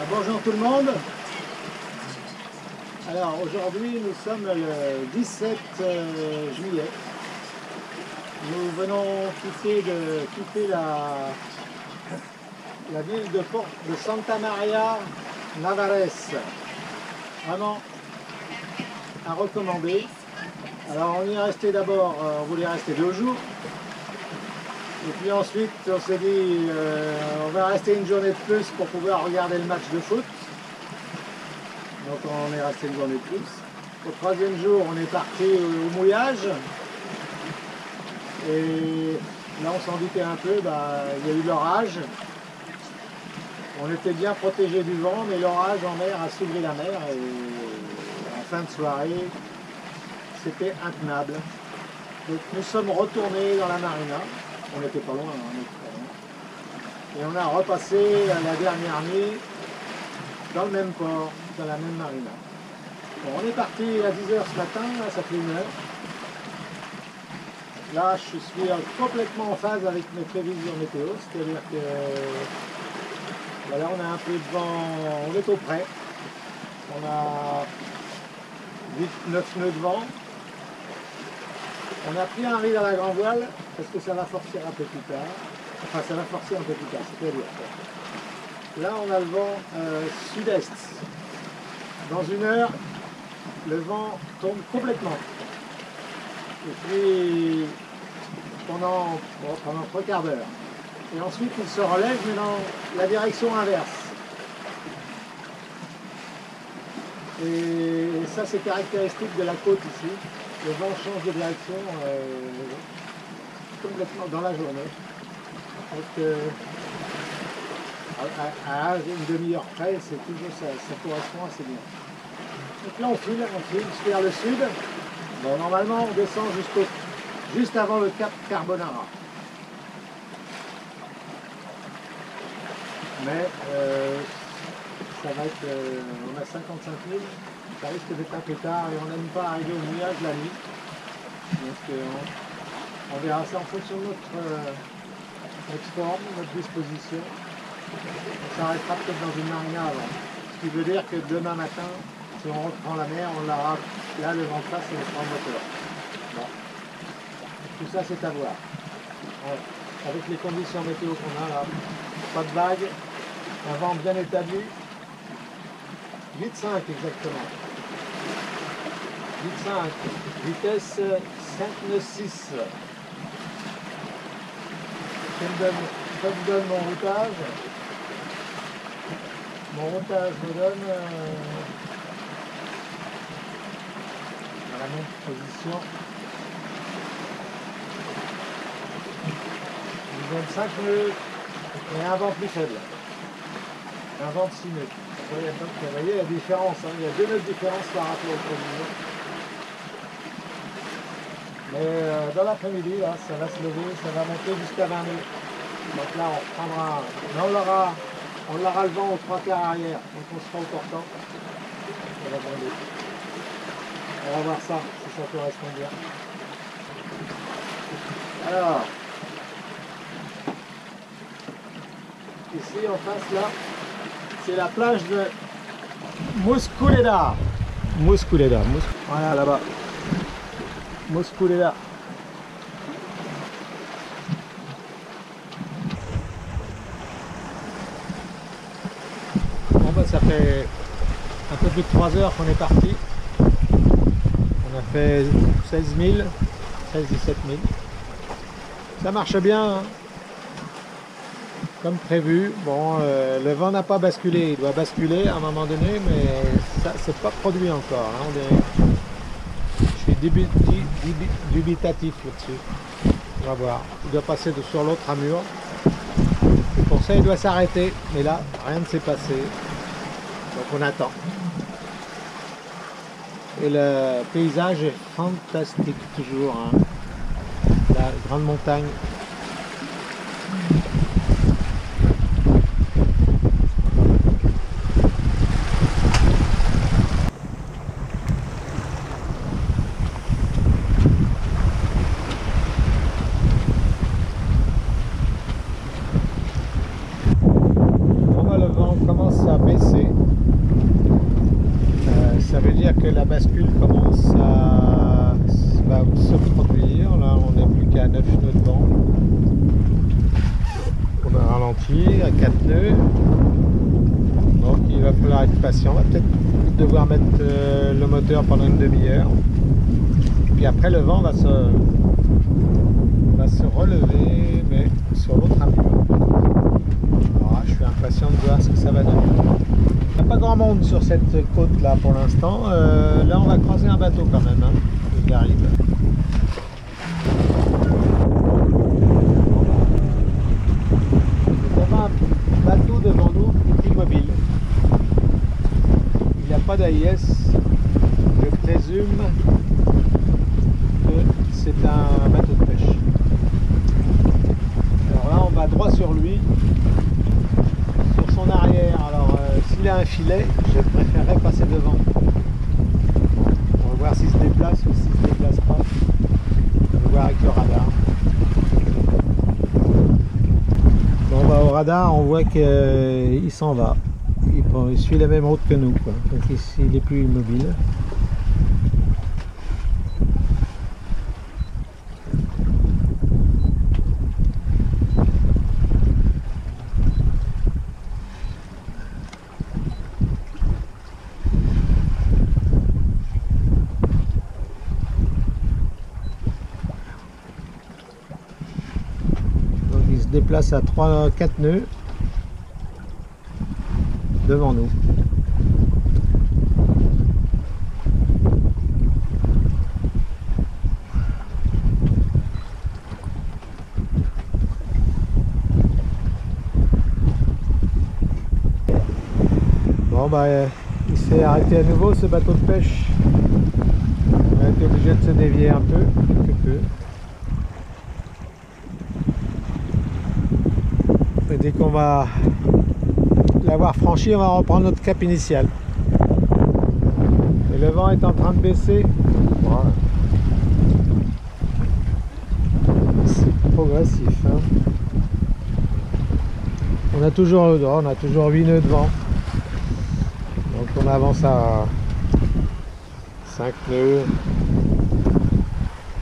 Bonjour tout le monde. Alors aujourd'hui nous sommes le 17 juillet. Nous venons quitter la ville de Santa Maria Navarrese. Vraiment à recommander. Alors on y est resté d'abord, on voulait rester 2 jours. Et puis ensuite, on s'est dit, on va rester une journée de plus pour pouvoir regarder le match de foot. Donc on est resté une journée de plus. Au 3e jour, on est parti au mouillage. Et là, on s'en doutait un peu, il y a eu l'orage. On était bien protégé du vent, mais l'orage en mer a soulevé la mer. Et en fin de soirée, c'était intenable. Donc nous sommes retournés dans la marina. On n'était pas loin, on était pas loin. Et on a repassé la dernière nuit dans le même port, dans la même marina. Bon, on est parti à 10 h ce matin, là, ça fait 1 heure. Là, je suis complètement en phase avec mes prévisions météo, c'est-à-dire que voilà, on a un peu de vent, on est au près. On a 8-9 nœuds de vent. On a pris un riz à la grand voile parce que ça va forcer un peu plus tard. Enfin, ça va forcer un peu plus tard, c'est-à-dire que là, on a le vent sud-est. Dans 1 heure, le vent tombe complètement. Et puis, pendant 3/4 d'heure. Et ensuite, il se relève, mais dans la direction inverse. Et ça, c'est caractéristique de la côte ici. Le vent change de direction complètement dans la journée. Donc, à une demi-heure près, c'est toujours ça correspond assez bien. Donc là, on file vers le sud. Bon, normalement, on descend juste avant le cap Carbonara. Mais ça va être, on a 55 000. Ça risque d'être un peu tard et on n'aime pas arriver au mouillage la nuit. Donc on verra ça en fonction de notre forme, notre disposition. On s'arrêtera peut-être dans une marina avant. Ce qui veut dire que demain matin, si on reprend la mer, on l'aura là le vent de face et on sera en moteur. Bon. Tout ça c'est à voir. Ouais. Avec les conditions météo qu'on a là, pas de vagues, un vent bien établi. 8,5 exactement. 8,5, vitesse 5,6. Ça me donne mon routage. Mon routage me donne dans la même position. Il me donne 5 nœuds et un vent plus faible. Un vent de 6 nœuds. Vous voyez la différence, hein. Il y a 2 nœuds de différence par rapport au premier. Mais dans l'après-midi, là, ça va se lever, ça va monter jusqu'à 20 nœuds. Donc là, on reprendra, mais on l'aura le vent aux 3/4 arrière, donc on sera au portant. Ça va tomber. On va voir ça, si ça correspond bien. Alors, ici en face, là, c'est la plage de Musculeda. Voilà, là-bas. Musculeda. Bon, ça fait un peu plus de 3 heures qu'on est parti. On a fait 16 000, 16-17 000. Ça marche bien, hein. Comme prévu. Bon, le vent n'a pas basculé, il doit basculer à un moment donné, mais ça c'est pas produit encore, hein. Je suis dubitatif là-dessus. On va voir. Il doit passer sur l'autre ramure. Et pour ça, il doit s'arrêter. Mais là, rien ne s'est passé. Donc on attend. Et le paysage est fantastique toujours, hein. La grande montagne. commence à baisser. bascule commence à va se produire. Là, on n'est plus qu'à 9 nœuds de vent. On a ralenti à 4 nœuds. Donc il va falloir être patient. On va peut-être devoir mettre le moteur pendant une demi-heure. Puis après, le vent va se relever, mais sur l'autre amure. Alors, je suis impatient de voir ce que ça va donner. Il n'y a pas grand monde sur cette côte là pour l'instant. Là, on va croiser un bateau quand même, hein, qui arrive. Il y a un bateau devant nous qui est immobile. Il n'y a pas d'AIS. Je présume que c'est un bateau de pêche. Alors là, on va droit sur lui, sur son arrière. Alors, s'il a un filet, je préférerais passer devant. On va voir s'il se déplace ou s'il ne se déplace pas. On va voir avec le radar. Bon, bah, au radar, on voit qu'il s'en va. Il suit la même route que nous, quoi. Donc il est plus immobile. Donc il se déplace à 3-4 nœuds devant nous. Bon bah il s'est arrêté à nouveau ce bateau de pêche. On a été obligé de se dévier un peu, quelque peu. Et dès qu'on va l'avoir franchi, on va reprendre notre cap initial. Et le vent est en train de baisser. Voilà. C'est progressif. Hein. On a toujours 8 nœuds de vent. Donc on avance à 5 nœuds.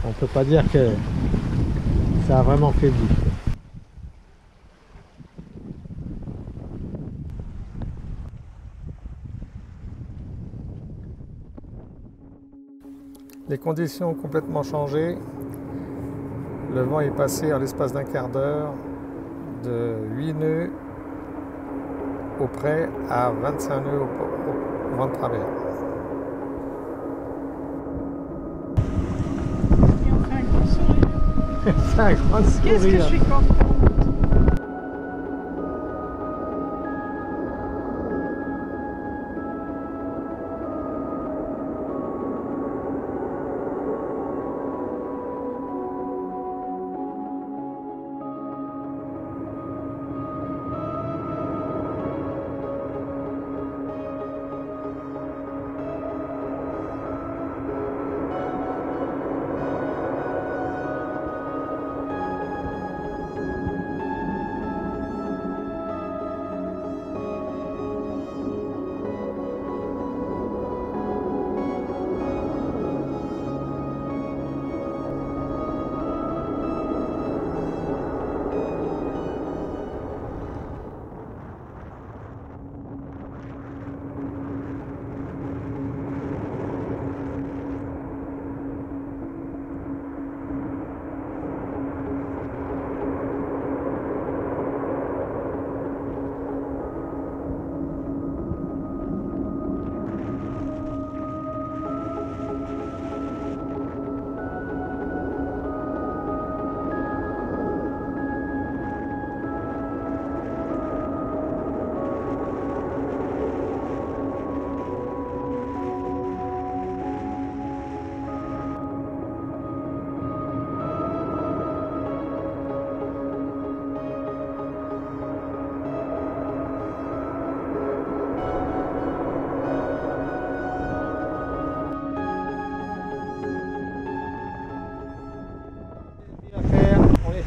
On peut pas dire que ça a vraiment faibli. Les conditions ont complètement changé. Le vent est passé en l'espace d'un quart d'heure de 8 nœuds au près à 25 nœuds au vent de travers. Et on fait un grand sourire. C'est un grand sourire. Qu'est-ce que je suis contente.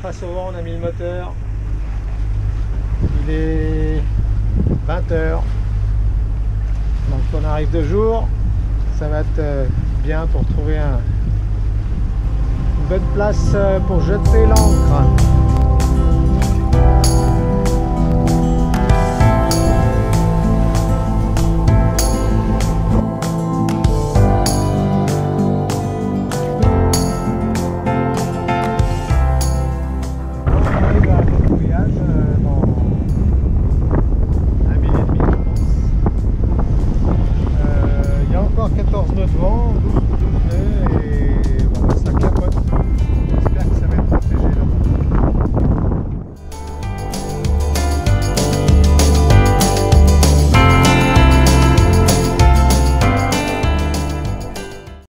Face au vent, on a mis le moteur. Il est 20 h. Donc on arrive de jour. ça va être bien pour trouver une bonne place pour jeter l'ancre.